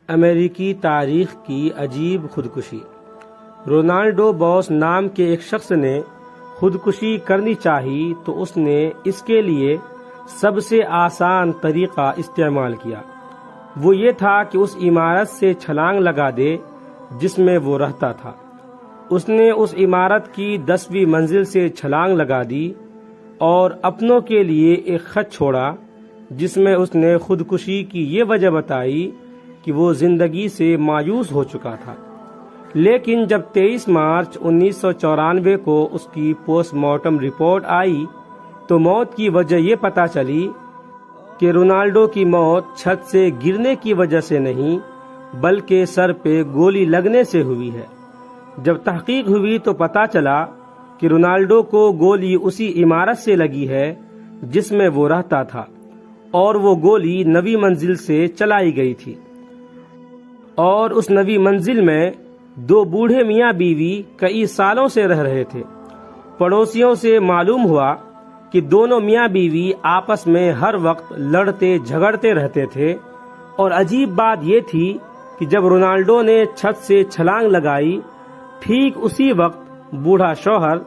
امریکی تاریخ کی عجیب خودکشی۔ رونالڈو بوس نام کے ایک شخص نے خودکشی کرنی چاہی تو اس نے اس کے لیے سب سے آسان طریقہ استعمال کیا۔ وہ یہ تھا کہ اس عمارت سے چھلانگ لگا دے جس میں وہ رہتا تھا۔ اس نے اس عمارت کی 10ویں منزل سے چھلانگ لگا دی اور اپنوں کے لیے ایک خط چھوڑا جس میں اس نے خودکشی کی یہ وجہ بتائی کہ وہ زندگی سے مایوس ہو چکا تھا۔ لیکن جب 23 مارچ 1994 کو اس کی پوسٹ مارٹم رپورٹ آئی تو موت کی وجہ یہ پتہ چلی کہ رونالڈو کی موت چھت سے گرنے کی وجہ سے نہیں بلکہ سر پہ گولی لگنے سے ہوئی ہے۔ جب تحقیق ہوئی تو پتہ چلا کہ رونالڈو کو گولی اسی عمارت سے لگی ہے جس میں وہ رہتا تھا اور وہ گولی 9ویں منزل سے چلائی گئی تھی، اور اس 9ویں منزل میں 2 بوڑھے میاں بیوی کئی سالوں سے رہ رہے تھے۔ پڑوسیوں سے معلوم ہوا کہ دونوں میاں بیوی آپس میں ہر وقت لڑتے جھگڑتے رہتے تھے، اور عجیب بات یہ تھی کہ جب رونالڈو نے چھت سے چھلانگ لگائی ٹھیک اسی وقت بوڑھا شوہر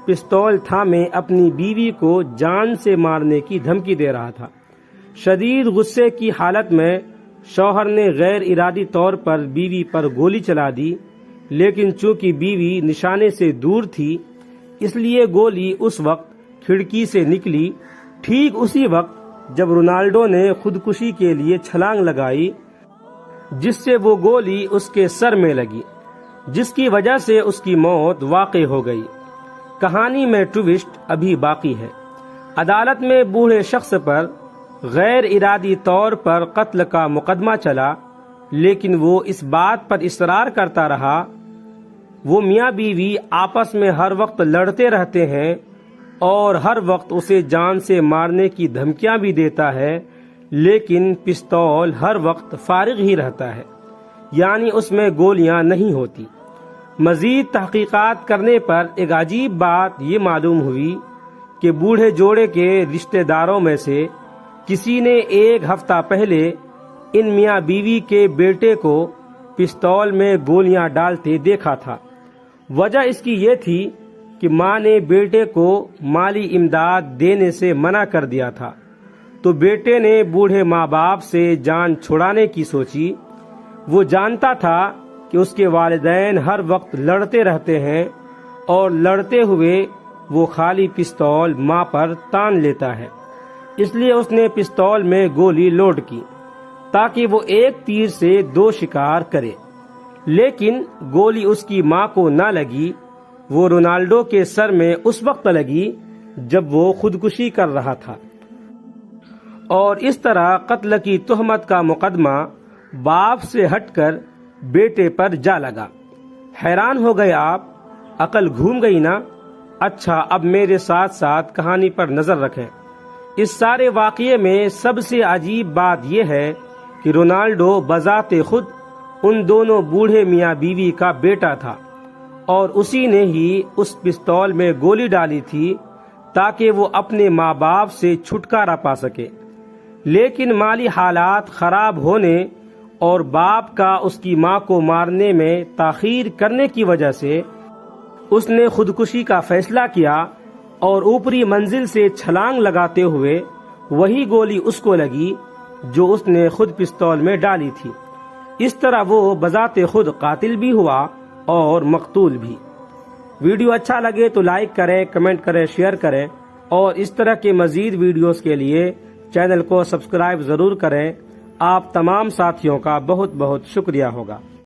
پستول تھامے اپنی بیوی کو جان سے مارنے کی دھمکی دے رہا تھا۔ شدید غصے کی حالت میں شوہر نے غیر ارادی طور پر بیوی پر گولی چلا دی، لیکن چونکہ بیوی نشانے سے دور تھی اس لیے گولی اس وقت کھڑکی سے نکلی، ٹھیک اسی وقت جب رونالڈو نے خودکشی کے لیے چھلانگ لگائی، جس سے وہ گولی اس کے سر میں لگی، جس کی وجہ سے اس کی موت واقع ہو گئی۔ کہانی میں ٹوسٹ ابھی باقی ہے۔ عدالت میں بوڑھے شخص پر غیر ارادی طور پر قتل کا مقدمہ چلا، لیکن وہ اس بات پر اصرار کرتا رہا۔ وہ میاں بیوی آپس میں ہر وقت لڑتے رہتے ہیں اور ہر وقت اسے جان سے مارنے کی دھمکیاں بھی دیتا ہے، لیکن پستول ہر وقت فارغ ہی رہتا ہے، یعنی اس میں گولیاں نہیں ہوتی۔ مزید تحقیقات کرنے پر ایک عجیب بات یہ معلوم ہوئی کہ بوڑھے جوڑے کے رشتہ داروں میں سے کسی نے 1 ہفتہ پہلے ان میاں بیوی کے بیٹے کو پستول میں گولیاں ڈالتے دیکھا تھا۔ وجہ اس کی یہ تھی کہ ماں نے بیٹے کو مالی امداد دینے سے منع کر دیا تھا، تو بیٹے نے بوڑھے ماں باپ سے جان چھڑانے کی سوچی۔ وہ جانتا تھا کہ اس کے والدین ہر وقت لڑتے رہتے ہیں اور لڑتے ہوئے وہ خالی پستول ماں پر تان لیتا ہے، اس لیے اس نے پستول میں گولی لوڈ کی تاکہ وہ ایک تیر سے 2 شکار کرے۔ لیکن گولی اس کی ماں کو نہ لگی، وہ رونالڈو کے سر میں اس وقت لگی جب وہ خودکشی کر رہا تھا، اور اس طرح قتل کی تہمت کا مقدمہ باپ سے ہٹ کر بیٹے پر جا لگا۔ حیران ہو گئے آپ؟ عقل گھوم گئی نا؟ اچھا، اب میرے ساتھ ساتھ کہانی پر نظر رکھیں۔ اس سارے واقعے میں سب سے عجیب بات یہ ہے کہ رونالڈو بذات خود ان دونوں بوڑھے میاں بیوی کا بیٹا تھا، اور اسی نے ہی اس پستول میں گولی ڈالی تھی تاکہ وہ اپنے ماں باپ سے چھٹکارا پا سکے۔ لیکن مالی حالات خراب ہونے اور باپ کا اس کی ماں کو مارنے میں تاخیر کرنے کی وجہ سے اس نے خودکشی کا فیصلہ کیا، اور اوپری منزل سے چھلانگ لگاتے ہوئے وہی گولی اس کو لگی جو اس نے خود پستول میں ڈالی تھی۔ اس طرح وہ بذات خود قاتل بھی ہوا اور مقتول بھی۔ ویڈیو اچھا لگے تو لائک کریں، کمنٹ کریں، شیئر کریں، اور اس طرح کے مزید ویڈیوز کے لیے چینل کو سبسکرائب ضرور کریں۔ آپ تمام ساتھیوں کا بہت بہت شکریہ ہوگا۔